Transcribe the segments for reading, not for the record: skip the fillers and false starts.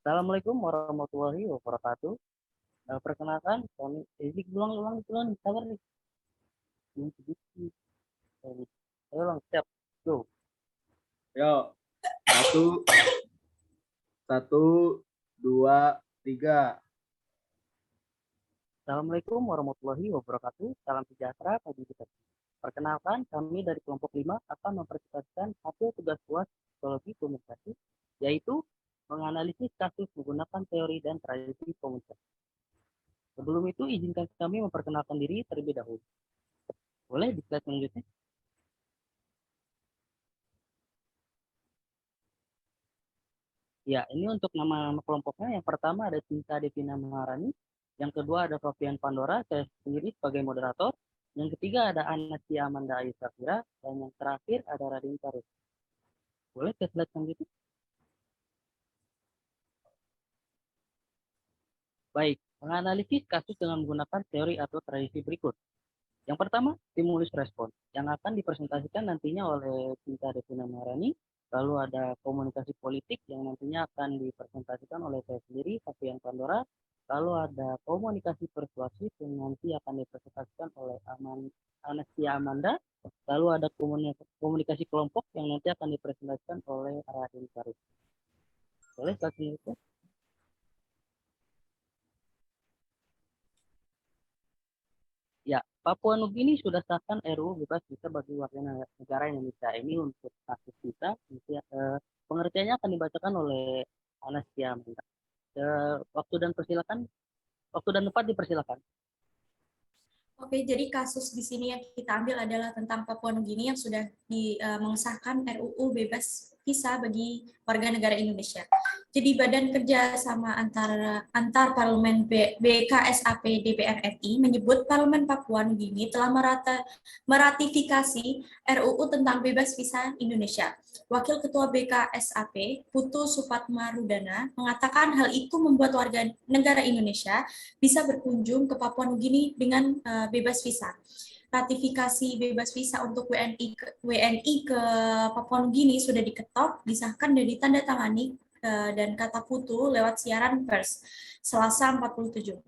Assalamualaikum warahmatullahi wabarakatuh. Perkenalkan, kami ulang, ulang, sabar nih. Ini sedikit. Ayo ulang, siap. Go. Yo, satu, satu, dua, tiga. Assalamualaikum warahmatullahi wabarakatuh. Salam sejahtera bagi kita. Perkenalkan, kami dari kelompok 5 akan mempresentasikan hasil tugas UAS psikologi komunikasi, yaitu menganalisis kasus menggunakan teori dan tradisi komunikasi. Sebelum itu, izinkan kami memperkenalkan diri terlebih dahulu. Boleh di slide selanjutnya? Ya, ini untuk nama-nama kelompoknya. Yang pertama ada Cinta Devina Maharani. Yang kedua ada Sofian Pandora, saya sendiri sebagai moderator. Yang ketiga ada Anastasia Amanda Ayu Safira. Dan yang terakhir ada Radin Karus. Boleh ke slide selanjutnya? Baik, menganalisis kasus dengan menggunakan teori atau tradisi berikut. Yang pertama, stimulus respon, yang akan dipresentasikan nantinya oleh Cinta Devina Maharani. Lalu ada komunikasi politik yang nantinya akan dipresentasikan oleh saya sendiri, Sofian Pandora. Lalu ada komunikasi persuasif yang nanti akan dipresentasikan oleh Anastasia Amanda. Lalu ada komunikasi kelompok yang nanti akan dipresentasikan oleh Radin Karus. Boleh kasih itu? Ya, Papua Nugini sudah sahkan RUU bebas visa bagi warga negara Indonesia. Ini untuk kasus kita, pengertiannya akan dibacakan oleh Anastasia Amanda. Waktu dan persilakan, waktu dan tempat dipersilakan. Oke, jadi kasus di sini yang kita ambil adalah tentang Papua Nugini yang sudah mengesahkan RUU bebas visa bagi warga negara Indonesia. Jadi Badan Kerja Sama antar Parlemen BKSAP DPR RI menyebut Parlemen Papua Nugini telah meratifikasi RUU tentang bebas visa Indonesia. Wakil Ketua BKSAP Putu Supatmarudana mengatakan hal itu membuat warga negara Indonesia bisa berkunjung ke Papua Nugini dengan bebas visa. Ratifikasi bebas visa untuk WNI ke Papua Nugini sudah diketok, disahkan dan ditandatangani dan kata Putu lewat siaran pers Selasa 47.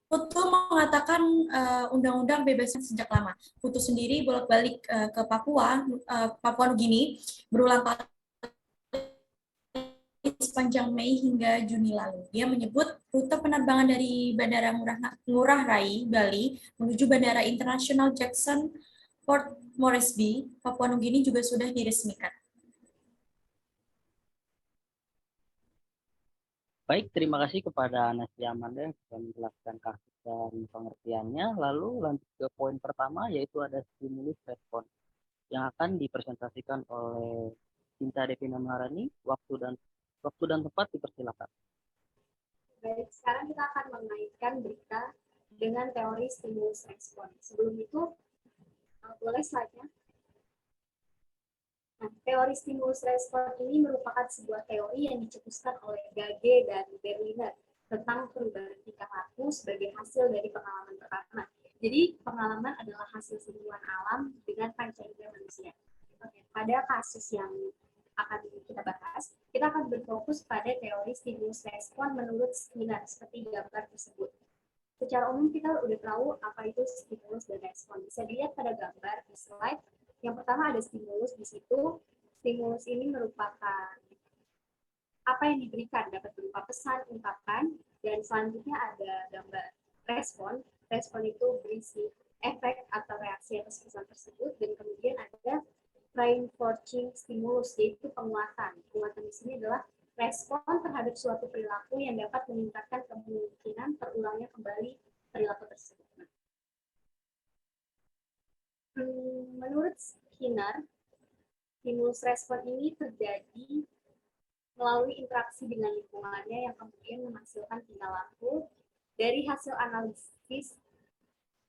Putu mengatakan undang-undang bebasnya sejak lama. Putu sendiri bolak-balik ke Papua Nugini berulang kali sepanjang Mei hingga Juni lalu. Dia menyebut rute penerbangan dari Bandara Ngurah Rai, Bali, menuju Bandara Internasional Jackson Port Moresby, Papua Nugini juga sudah diresmikan. Baik, terima kasih kepada Anastasia Amanda yang sudah menjelaskan kasus dan pengertiannya. Lalu lanjut ke poin pertama, yaitu ada stimulus respon yang akan dipresentasikan oleh Cinta Devina Maharani. Waktu dan tempat dipersilakan. Baik, sekarang kita akan mengaitkan berita dengan teori stimulus respon. Sebelum itu, boleh slide-nya? Nah, teori stimulus respon ini merupakan sebuah teori yang dicetuskan oleh Gage dan Berliner tentang perubahan tingkah laku sebagai hasil dari pengalaman pertama. Jadi, pengalaman adalah hasil sentuhan alam dengan panca indera manusia. Oke, pada kasus yang akan kita bahas, kita akan berfokus pada teori stimulus respon menurut Skinner seperti gambar tersebut. Secara umum kita udah tahu apa itu stimulus dan respon. Bisa dilihat pada gambar di slide. Yang pertama ada stimulus di situ. Stimulus ini merupakan apa yang diberikan, dapat berupa pesan, ungkapan, dan selanjutnya ada gambar respon. Respon itu berisi efek atau reaksi atas pesan tersebut, dan kemudian ada reinforcing stimulus, yaitu penguatan. Penguatan di sini adalah respon terhadap suatu perilaku yang dapat meningkatkan kemungkinan terulangnya kembali perilaku tersebut. Menurut Skinner, stimulus respon ini terjadi melalui interaksi dengan lingkungannya yang kemudian menghasilkan tingkah laku. Dari hasil analisis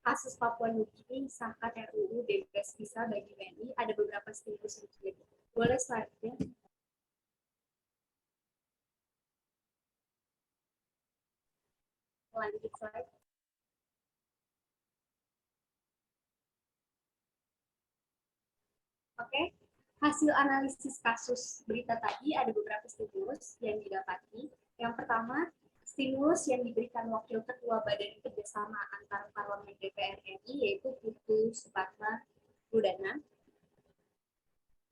kasus Papua Nugini disahkan RUU bebas visa bagi WNI, ada beberapa stimulus yang terjadi. Boleh slide-nya? Lanjut slide. Oke, Hasil analisis kasus berita tadi ada beberapa stimulus yang didapati. Yang pertama, stimulus yang diberikan Wakil Ketua Badan Kerjasama Antar Parlemen DPR RI yaitu Putu Supatma Rudana.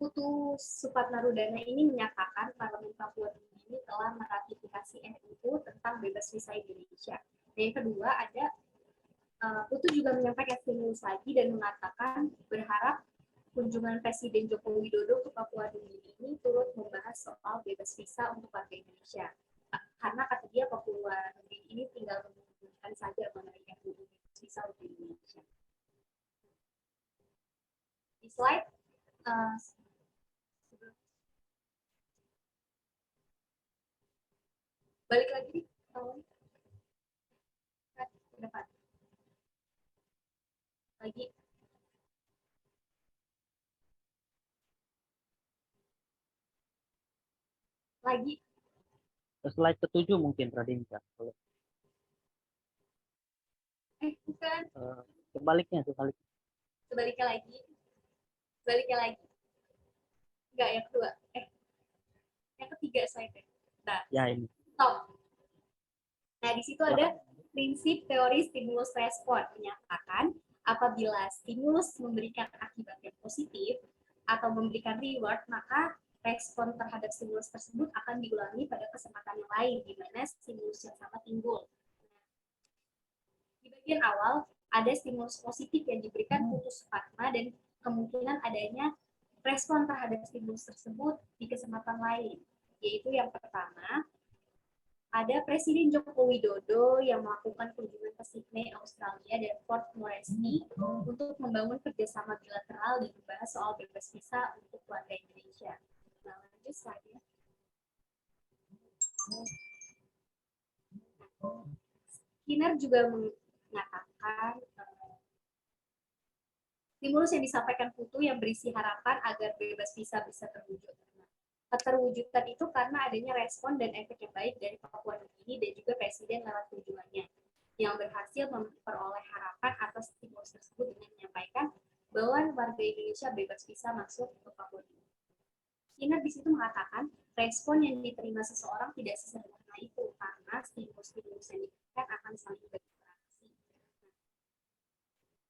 Putu Supatma Rudana ini menyatakan Parlemen Papua ini telah meratifikasi RUU tentang bebas visa Indonesia. Dan yang kedua ada Putu juga menyampaikan stimulus lagi dan mengatakan berharap kunjungan Presiden Joko Widodo ke Papua Nugini ini turut membahas soal bebas visa untuk warga Indonesia. Karena kata dia Papua Nugini ini tinggal mengumumkan saja mengenai RUU bebas visa untuk Indonesia. Di slide balik lagi ke depan. Lagi. Lagi. Slide ke-7 mungkin Radinka. Bukan. Sebaliknya. Sebaliknya lagi. Enggak, yang kedua. Yang ketiga slide. Nah, Ya ini. stop. Nah, di situ ada prinsip teori stimulus respon menyatakan apabila stimulus memberikan akibat yang positif atau memberikan reward, maka respon terhadap stimulus tersebut akan diulangi pada kesempatan yang lain di mana stimulus yang sama timbul. Di bagian awal ada stimulus positif yang diberikan Putu Supatma dan kemungkinan adanya respon terhadap stimulus tersebut di kesempatan lain, yaitu yang pertama ada Presiden Joko Widodo yang melakukan kunjungan ke Sydney, Australia dan Port Moresby untuk membangun kerjasama bilateral dan membahas soal bebas visa untuk warga Indonesia. Nah, lanjut slide-nya. Skinner juga mengatakan stimulus yang disampaikan Putu yang berisi harapan agar bebas visa bisa terwujud. Keterwujudan itu karena adanya respon dan efek yang baik dari Papua Nugini dan juga Presiden lewat kunjungannya yang berhasil memperoleh harapan atas stimulus tersebut dengan menyampaikan bahwa warga Indonesia bebas visa masuk ke Papua Nugini. Skinner di situ mengatakan respon yang diterima seseorang tidak sesederhana itu karena stimulus-stimulus yang diberikan akan saling berinteraksi.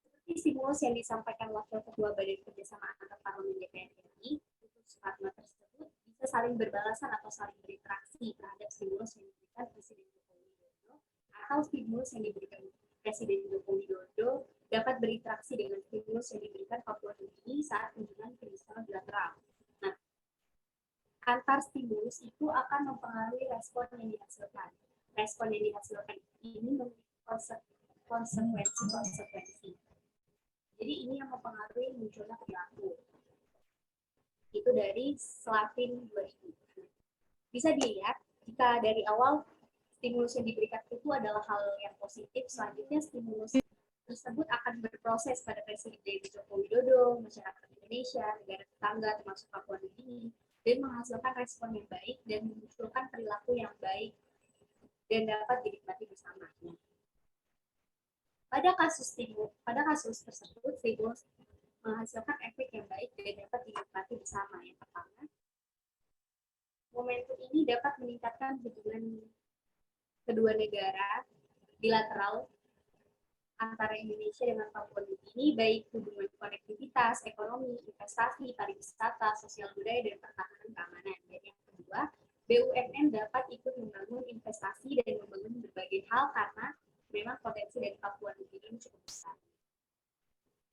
Seperti stimulus yang disampaikan Wakil Ketua Badan Kerjasama Antar Parlemen DPR RI, Putu Supatma tersebut bisa saling berbalasan atau saling berinteraksi terhadap stimulus yang diberikan Presiden Joko Widodo atau stimulus yang diberikan Presiden Joko Widodo dapat berinteraksi dengan stimulus yang diberikan Papua Nugini saat kunjungan kerjasama bilateral. Nah, antar stimulus itu akan mempengaruhi respon yang dihasilkan. Respon yang dihasilkan ini memiliki konsekuensi. Jadi ini yang mempengaruhi munculnya perilaku. Itu dari Slavin 2000. Bisa dilihat, jika dari awal stimulus yang diberikan itu adalah hal yang positif, selanjutnya stimulus tersebut akan berproses pada Presiden Joko Widodo, masyarakat Indonesia, negara tetangga, termasuk Papua Nugini, dan menghasilkan respon yang baik dan memunculkan perilaku yang baik dan dapat dinikmati bersama. Pada kasus tersebut, stimulus menghasilkan efek yang baik dan dapat dinikmati bersama. Yang pertama, momentum ini dapat meningkatkan hubungan kedua negara bilateral antara Indonesia dengan Papua Nugini, baik hubungan konektivitas, ekonomi, investasi, pariwisata, sosial budaya, dan pertahanan keamanan. Dan yang kedua, BUMN dapat ikut membangun investasi dan membangun berbagai hal karena memang potensi dari Papua Nugini cukup besar.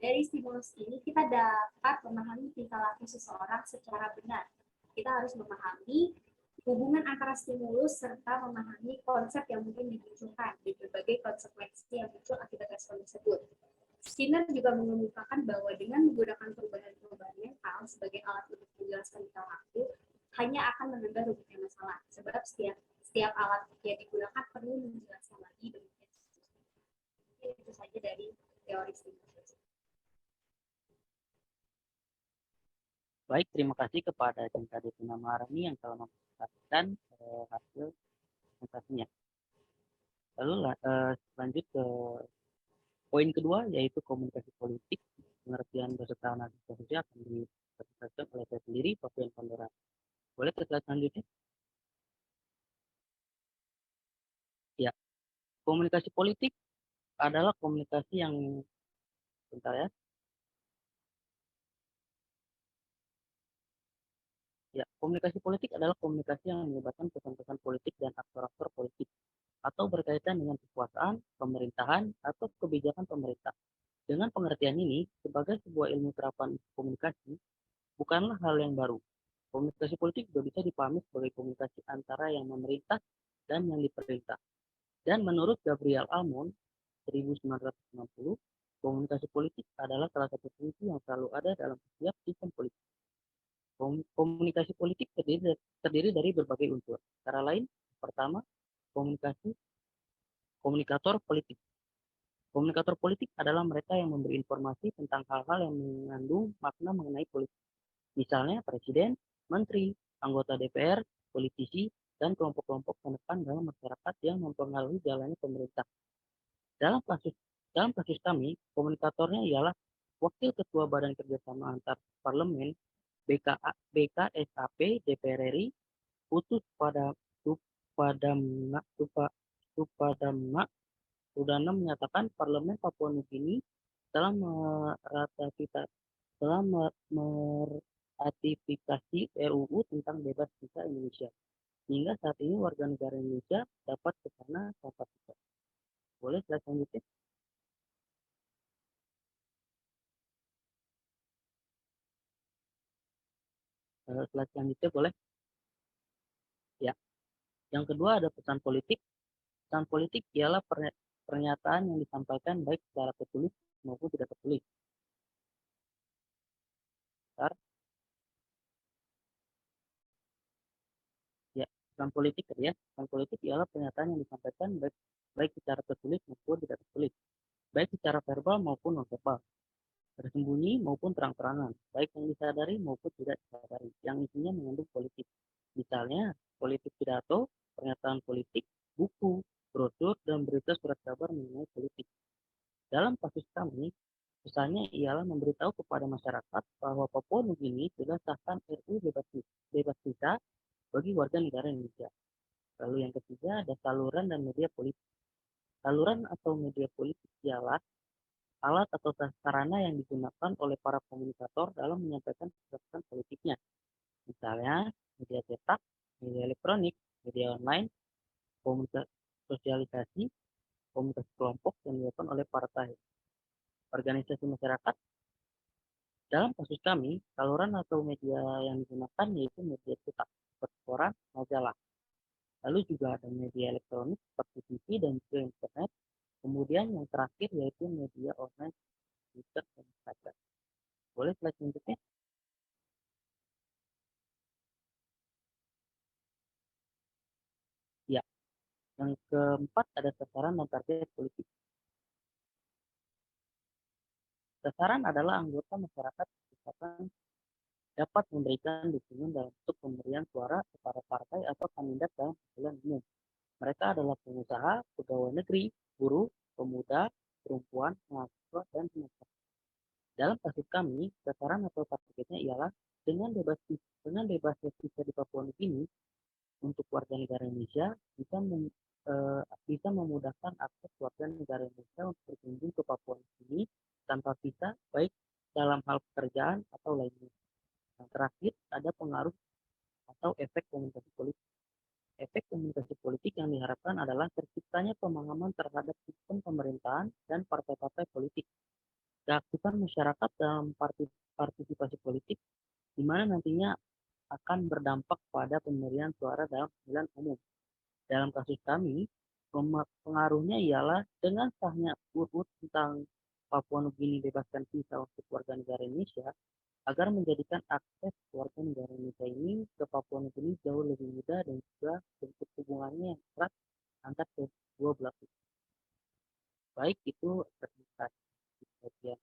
Dari stimulus ini kita dapat memahami tingkah laku seseorang secara benar. Kita harus memahami hubungan antara stimulus serta memahami konsep yang mungkin dimunculkan dan berbagai konsekuensi yang muncul akibat respon tersebut. Skinner juga mengemukakan bahwa dengan menggunakan perubahan-perubahan mental sebagai alat untuk menjelaskan tingkah laku hanya akan menambah rumitnya masalah, sebab setiap alat yang digunakan perlu menjelaskan lagi bentuknya. Itu saja dari teori stimulus. Baik, terima kasih kepada Cinta Devina Maharani yang telah mempresentasikan hasil presentasinya. Lalu lanjut ke poin kedua, yaitu komunikasi politik. Pengertian beserta analisis akan dipresentasikan oleh saya sendiri, Papian Pandora. Boleh ke slide selanjutnya? Ya, komunikasi politik adalah komunikasi yang, bentar ya. Ya, komunikasi politik adalah komunikasi yang melibatkan pesan-pesan politik dan aktor-aktor politik atau berkaitan dengan kekuasaan, pemerintahan, atau kebijakan pemerintah. Dengan pengertian ini, sebagai sebuah ilmu terapan komunikasi, bukanlah hal yang baru. Komunikasi politik juga bisa dipahami sebagai komunikasi antara yang memerintah dan yang diperintah. Dan menurut Gabriel Almond, 1960, komunikasi politik adalah salah satu fungsi yang selalu ada dalam setiap sistem politik. Komunikasi politik terdiri dari berbagai unsur. Antara lain, pertama, komunikator politik. Komunikator politik adalah mereka yang memberi informasi tentang hal-hal yang mengandung makna mengenai politik. Misalnya presiden, menteri, anggota DPR, politisi, dan kelompok-kelompok penekan dalam masyarakat yang mempengaruhi jalannya pemerintah. Dalam kasus kami, komunikatornya ialah Wakil Ketua Badan Kerjasama Antar Parlemen BKSAP DPR RI utus pada Supadamna Sudana menyatakan Parlemen Papua Nugini telah meratifikasi RUU tentang bebas visa Indonesia. Hingga saat ini warga negara Indonesia dapat ke sana tanpa visa. Boleh slide selanjutnya? Slide selanjutnya boleh? Ya. Yang kedua ada pesan politik. Pesan politik ialah pernyataan yang disampaikan baik secara tertulis maupun tidak tertulis. Bentar. Ya, pesan politik ya. Pesan politik ialah pernyataan yang disampaikan baik secara tertulis maupun tidak tertulis, baik secara verbal maupun non-verbal, tersembunyi maupun terang-terangan, baik yang disadari maupun tidak disadari, yang isinya mengandung politik. Misalnya, politik pidato, pernyataan politik, buku, brosur, dan berita surat kabar mengenai politik. Dalam kasus kami, pesannya ialah memberitahu kepada masyarakat bahwa Papua Nugini sudah sahkan RU bebas visa bagi warga negara Indonesia. Lalu yang ketiga ada saluran dan media politik. Saluran atau media politik ialah alat atau sarana yang digunakan oleh para komunikator dalam menyampaikan pesan politiknya. Misalnya media cetak, media elektronik, media online, komunikasi sosialisasi, komunikasi kelompok yang dilakukan oleh partai, organisasi masyarakat. Dalam kasus kami, saluran atau media yang digunakan yaitu media cetak seperti koran, majalah. Lalu juga ada media elektronik seperti TV dan juga internet. Kemudian yang terakhir yaitu media online, Twitter, dan Instagram. Boleh slide selanjutnya? Ya, yang keempat ada sasaran dan target politik. Sasaran adalah anggota masyarakat misalkan dapat memberikan dukungan dalam bentuk pemberian suara kepada partai atau kandidat dalam pemilihan umum. Mereka adalah pengusaha, pegawai negeri, buruh, pemuda, perempuan, mahasiswa, dan semacam. Dalam kasus kami, sasaran atau targetnya ialah dengan bebasnya visa di Papua Nugini untuk warga negara Indonesia bisa memudahkan akses warga negara Indonesia untuk berkunjung ke Papua Nugini tanpa visa, baik dalam hal pekerjaan atau lainnya. Yang terakhir ada pengaruh atau efek komunikasi politik. Efek komunikasi politik yang diharapkan adalah terciptanya pemahaman terhadap sistem pemerintahan dan partai-partai politik, keaktifan masyarakat dalam partisipasi politik, di mana nantinya akan berdampak pada pemberian suara dalam pemilihan umum. Dalam kasus kami, pengaruhnya ialah dengan sahnya UU tentang Papua Nugini bebaskan visa untuk warga negara Indonesia, agar menjadikan akses warga negara Indonesia ini ke Papua Nugini jauh lebih mudah dan juga bentuk hubungannya yang erat antar kedua belah pihak. Baik, itu presentasi bagian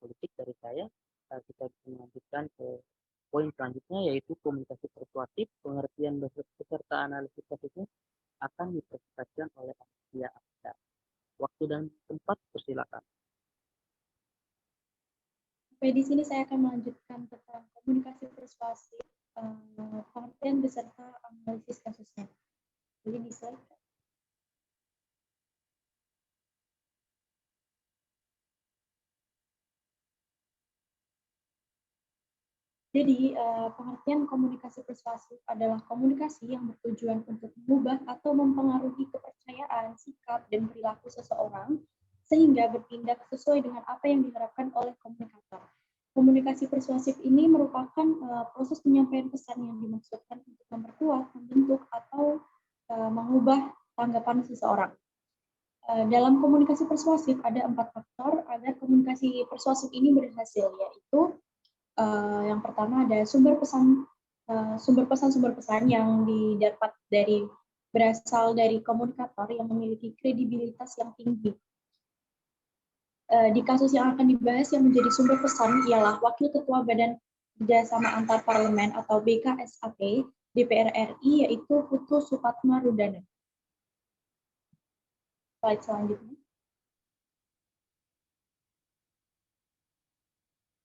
politik dari saya. Kita bisa melanjutkan ke poin selanjutnya yaitu komunikasi persuasif. Pengertian beserta analisis kasusnya akan dipresentasikan oleh Asia Aksa. Waktu dan tempat persilakan. Oke, di sini saya akan melanjutkan tentang komunikasi persuasif, pengertian beserta analisis kasusnya. Jadi bisa. Jadi, pengertian komunikasi persuasif adalah komunikasi yang bertujuan untuk mengubah atau mempengaruhi kepercayaan, sikap, dan perilaku seseorang sehingga bertindak sesuai dengan apa yang diharapkan oleh komunikator. Komunikasi persuasif ini merupakan proses penyampaian pesan yang dimaksudkan untuk memperkuat, membentuk, atau mengubah tanggapan seseorang. Dalam komunikasi persuasif ada 4 faktor agar komunikasi persuasif ini berhasil, yaitu yang pertama ada sumber pesan yang didapat berasal dari komunikator yang memiliki kredibilitas yang tinggi. Di kasus yang akan dibahas yang menjadi sumber pesan ialah Wakil Ketua Badan Kerjasama Antar Parlemen atau BKSAP DPR RI, yaitu Putu Supatmarudana. Slide selanjutnya.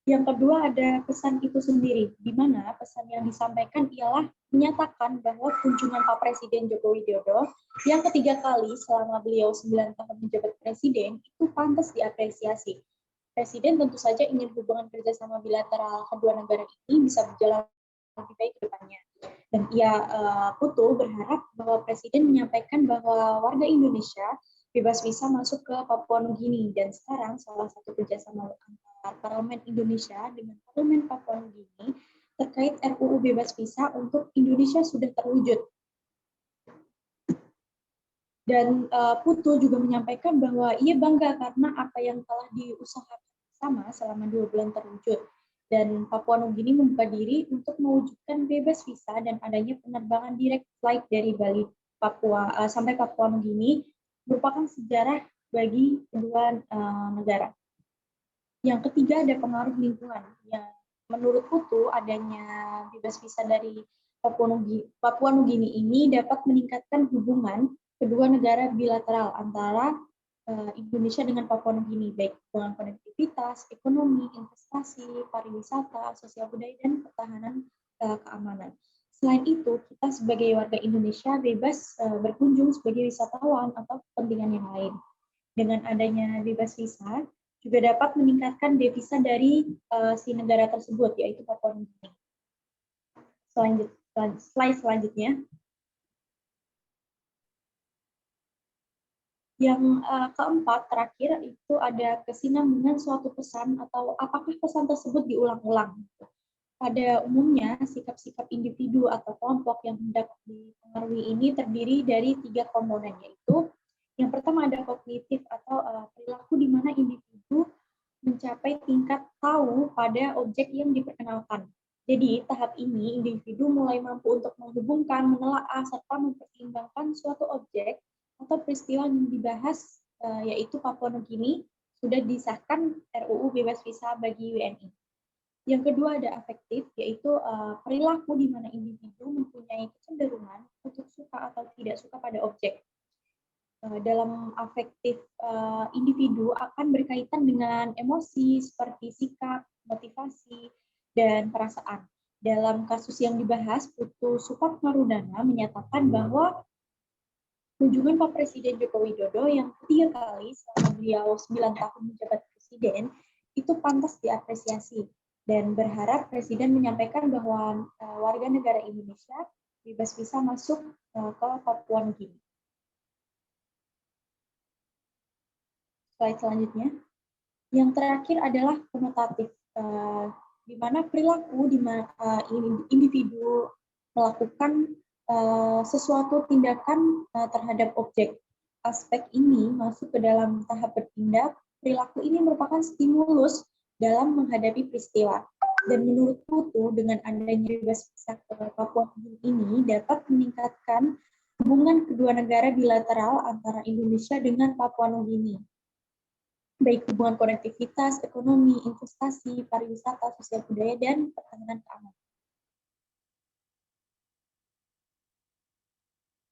Yang kedua ada pesan itu sendiri, di mana pesan yang disampaikan ialah menyatakan bahwa kunjungan Pak Presiden Joko Widodo yang ketiga kali selama beliau 9 tahun menjabat presiden itu pantas diapresiasi. Presiden tentu saja ingin hubungan kerjasama bilateral kedua negara ini bisa berjalan lebih baik ke depannya. Dan Putu berharap bahwa Presiden menyampaikan bahwa warga Indonesia bebas visa masuk ke Papua Nugini, dan sekarang salah satu kerjasama antar Parlemen Indonesia dengan Parlemen Papua Nugini terkait RUU bebas visa untuk Indonesia sudah terwujud. Dan Putu juga menyampaikan bahwa ia bangga karena apa yang telah diusahakan bersama selama 2 bulan terwujud. Dan Papua Nugini membuka diri untuk mewujudkan bebas visa dan adanya penerbangan direct flight dari Bali sampai Papua Nugini merupakan sejarah bagi kedua negara. Yang ketiga ada pengaruh lingkungan. Yang menurut Putu adanya bebas visa dari Papua Nugini ini dapat meningkatkan hubungan kedua negara bilateral antara Indonesia dengan Papua Nugini, baik hubungan konektivitas, ekonomi, investasi, pariwisata, sosial budaya, dan pertahanan keamanan. Selain itu, kita sebagai warga Indonesia bebas berkunjung sebagai wisatawan atau kepentingan yang lain. Dengan adanya bebas visa, juga dapat meningkatkan devisa dari si negara tersebut, yaitu Papua Nugini. Slide selanjutnya. Yang keempat, terakhir, itu ada kesinambungan suatu pesan atau apakah pesan tersebut diulang-ulang. Pada umumnya, sikap-sikap individu atau kelompok yang hendak dipengaruhi ini terdiri dari 3 komponen, yaitu yang pertama ada kognitif atau perilaku di mana individu mencapai tingkat tahu pada objek yang diperkenalkan. Jadi, tahap ini individu mulai mampu untuk menghubungkan, menelaah, serta mempertimbangkan suatu objek atau peristiwa yang dibahas, yaitu Papua Nugini, sudah disahkan RUU bebas visa bagi WNI. Yang kedua ada afektif, yaitu perilaku di mana individu mempunyai kecenderungan untuk suka atau tidak suka pada objek. Dalam afektif, individu akan berkaitan dengan emosi seperti sikap, motivasi, dan perasaan. Dalam kasus yang dibahas, Putu Supatmarudana menyatakan bahwa kunjungan Pak Presiden Joko Widodo yang ketiga kali selama beliau 9 tahun menjabat presiden itu pantas diapresiasi, dan berharap Presiden menyampaikan bahwa warga negara Indonesia bebas visa masuk ke Papua Nugini. Slide selanjutnya. Yang terakhir adalah konotatif, di mana perilaku di mana individu melakukan sesuatu tindakan terhadap objek. Aspek ini masuk ke dalam tahap bertindak. Perilaku ini merupakan stimulus dalam menghadapi peristiwa. Dan menurut Putu, dengan adanya bebas visa ke Papua ini dapat meningkatkan hubungan kedua negara bilateral antara Indonesia dengan Papua Nugini, baik hubungan konektivitas, ekonomi, investasi, pariwisata, sosial budaya, dan pertahanan keamanan.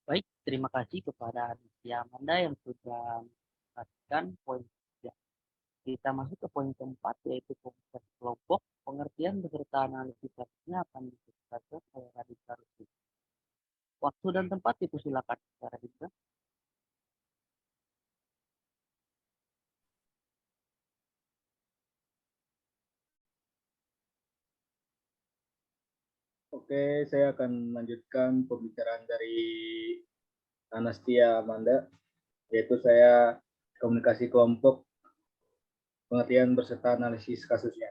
Baik, terima kasih kepada Anastasia Amanda yang sudah memperhatikan poin. Kita masuk ke poin keempat, yaitu komunikasi kelompok. Pengertian beserta analisis kasusnya akan dijelaskan oleh Raditya Rusdi. Waktu dan tempat dipersilakan secara Raditya. Oke, saya akan melanjutkan pembicaraan dari Anastia Amanda, yaitu saya komunikasi kelompok, pengertian beserta analisis kasusnya.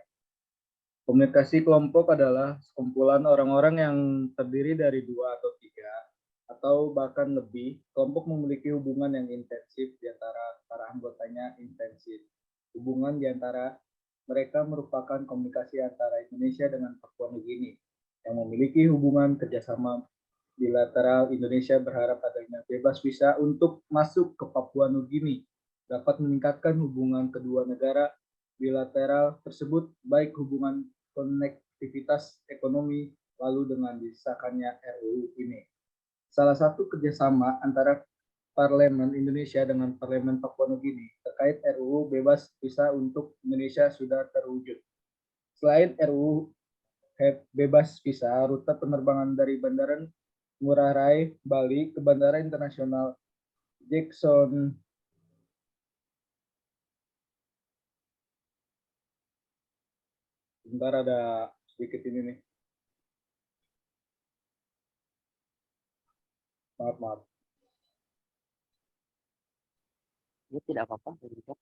Komunikasi kelompok adalah sekumpulan orang-orang yang terdiri dari 2 atau 3 atau bahkan lebih. Kelompok memiliki hubungan yang intensif di antara para anggotanya. Hubungan di antara mereka merupakan komunikasi antara Indonesia dengan Papua Nugini yang memiliki hubungan kerjasama bilateral. Indonesia berharap adanya bebas visa untuk masuk ke Papua Nugini dapat meningkatkan hubungan kedua negara bilateral tersebut, baik hubungan konektivitas ekonomi lalu dengan disahkannya RUU ini. Salah satu kerjasama antara Parlemen Indonesia dengan Parlemen Papua Nugini terkait RUU bebas visa untuk Indonesia sudah terwujud. Selain RUU bebas visa, rute penerbangan dari Bandara Ngurah Rai, Bali ke Bandara Internasional Jackson Bentar, ada sedikit ini nih. Maaf. Ya, tidak apa-apa, Raditya.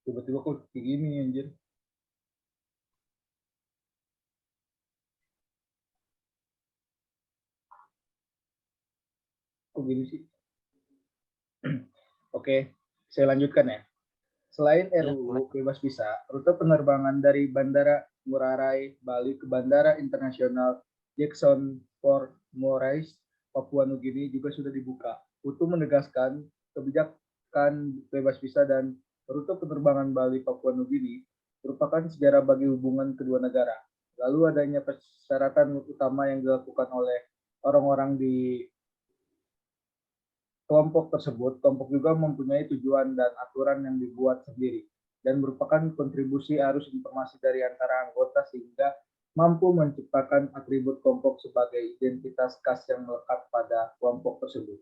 Tiba-tiba kok kayak gini, anjir. Kok gini sih? Oke, saya lanjutkan ya. Selain Ya, RUU bebas visa, rute penerbangan dari Bandara Ngurah Rai, Bali ke Bandara Internasional Jackson Port Moresby, Papua Nugini juga sudah dibuka. Untuk menegaskan kebijakan bebas visa dan rute penerbangan Bali Papua Nugini merupakan sejarah bagi hubungan kedua negara. Lalu adanya persyaratan utama yang dilakukan oleh orang-orang di kelompok tersebut. Kelompok juga mempunyai tujuan dan aturan yang dibuat sendiri dan merupakan kontribusi arus informasi dari antara anggota sehingga mampu menciptakan atribut kelompok sebagai identitas khas yang melekat pada kelompok tersebut.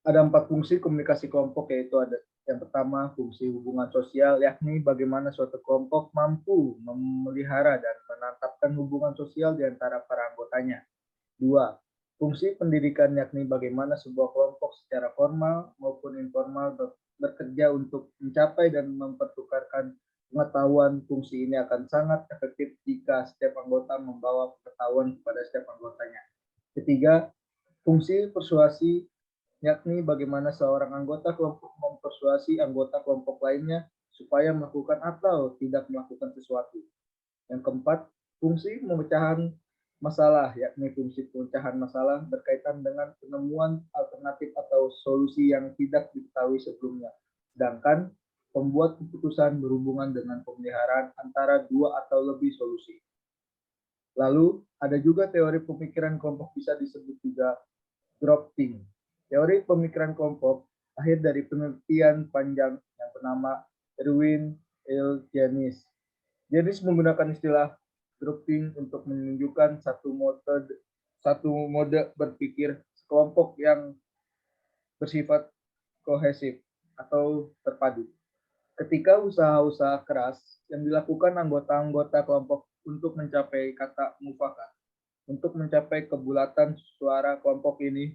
Ada 4 fungsi komunikasi kelompok, yaitu ada yang pertama, fungsi hubungan sosial, yakni bagaimana suatu kelompok mampu memelihara dan menetapkan hubungan sosial di antara para anggotanya. 2. Fungsi pendidikan, yakni bagaimana sebuah kelompok secara formal maupun informal bekerja untuk mencapai dan mempertukarkan pengetahuan. Fungsi ini akan sangat efektif jika setiap anggota membawa pengetahuan kepada setiap anggotanya. Ketiga, fungsi persuasi, yakni bagaimana seorang anggota kelompok mempersuasi anggota kelompok lainnya supaya melakukan atau tidak melakukan sesuatu. Yang keempat, fungsi pemecahan masalah, yakni fungsi pemecahan masalah berkaitan dengan penemuan alternatif atau solusi yang tidak diketahui sebelumnya. Sedangkan pembuat keputusan berhubungan dengan pemeliharaan antara 2 atau lebih solusi. Lalu ada juga teori pemikiran kelompok bisa disebut juga grouping. Teori pemikiran kelompok lahir dari penelitian panjang yang bernama Erwin L. Janis. Janis menggunakan istilah grouping untuk menunjukkan satu mode berpikir kelompok yang bersifat kohesif atau terpadu. Ketika usaha-usaha keras yang dilakukan anggota-anggota kelompok untuk mencapai kata mufakat, untuk mencapai kebulatan suara, kelompok ini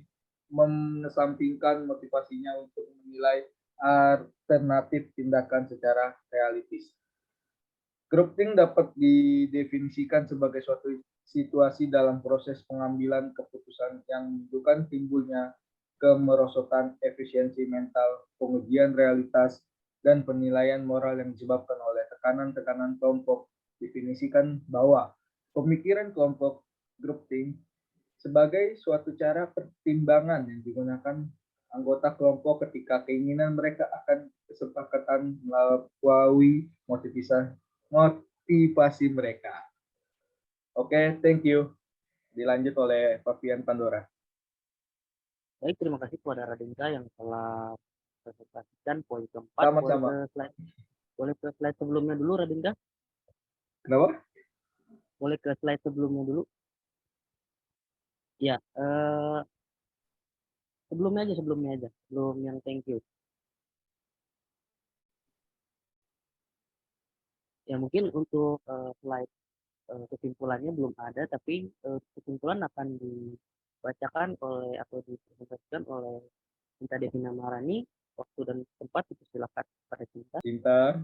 mengesampingkan motivasinya untuk menilai alternatif tindakan secara realistis. Grouping dapat didefinisikan sebagai suatu situasi dalam proses pengambilan keputusan yang menunjukkan timbulnya kemerosotan efisiensi mental, pengujian realitas, dan penilaian moral yang disebabkan oleh tekanan-tekanan kelompok. Definisikan bahwa pemikiran kelompok grouping sebagai suatu cara pertimbangan yang digunakan anggota kelompok ketika keinginan mereka akan kesepakatan melalui motivasi mereka. Oke, thank you. Dilanjut oleh Fabian Pandora. Baik, terima kasih kepada Radinka yang telah presentasikan poin keempat. Sama-sama. Boleh ke slide sebelumnya dulu, Radinka? Kenapa? Boleh ke slide sebelumnya dulu? Ya, sebelumnya aja, sebelum yang thank you. Ya mungkin untuk slide kesimpulannya belum ada, tapi kesimpulan akan dibacakan oleh atau dipresentasikan oleh Cinta Devina Maharani. Waktu dan tempat dipersilakan pada Cinta. Cinta.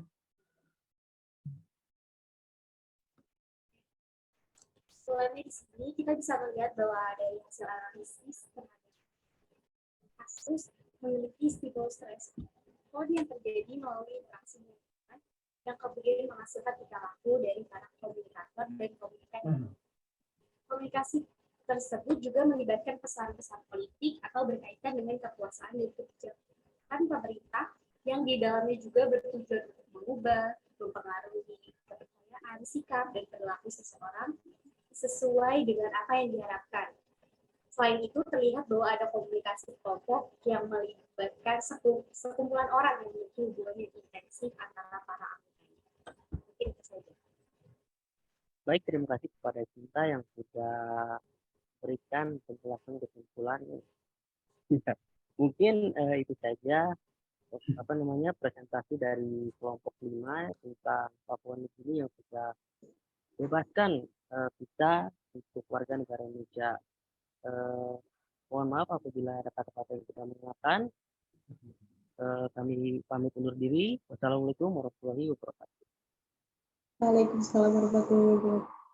Selain di sini kita bisa melihat bahwa dari hasil analisis terhadap kasus memiliki stimulus respon yang terjadi melalui interaksi lingkungan yang kemudian menghasilkan tingkah laku dari para komunikator dan komunikasi. Komunikasi tersebut juga melibatkan pesan-pesan politik atau berkaitan dengan kekuasaan dan kebijakan pemerintah yang di dalamnya juga bertujuan untuk mengubah, mempengaruhi kepercayaan, sikap, dan perilaku seseorang sesuai dengan apa yang diharapkan. Selain itu, terlihat bahwa ada komunikasi kelompok yang melibatkan sekumpulan orang yang memiliki hubungan yang intensif antara para anggotanya. Mungkin itu saja. Baik, terima kasih kepada Cinta yang sudah berikan penjelasan kesimpulannya. Mungkin itu saja presentasi dari kelompok 5 tentang Papua Nugini yang sudah bebaskan kita untuk warga negara Indonesia. Mohon maaf apabila ada kata-kata yang tidak mengenakan. Kami pamit undur diri. Wassalamualaikum warahmatullahi wabarakatuh. Waalaikumsalam warahmatullahi wabarakatuh.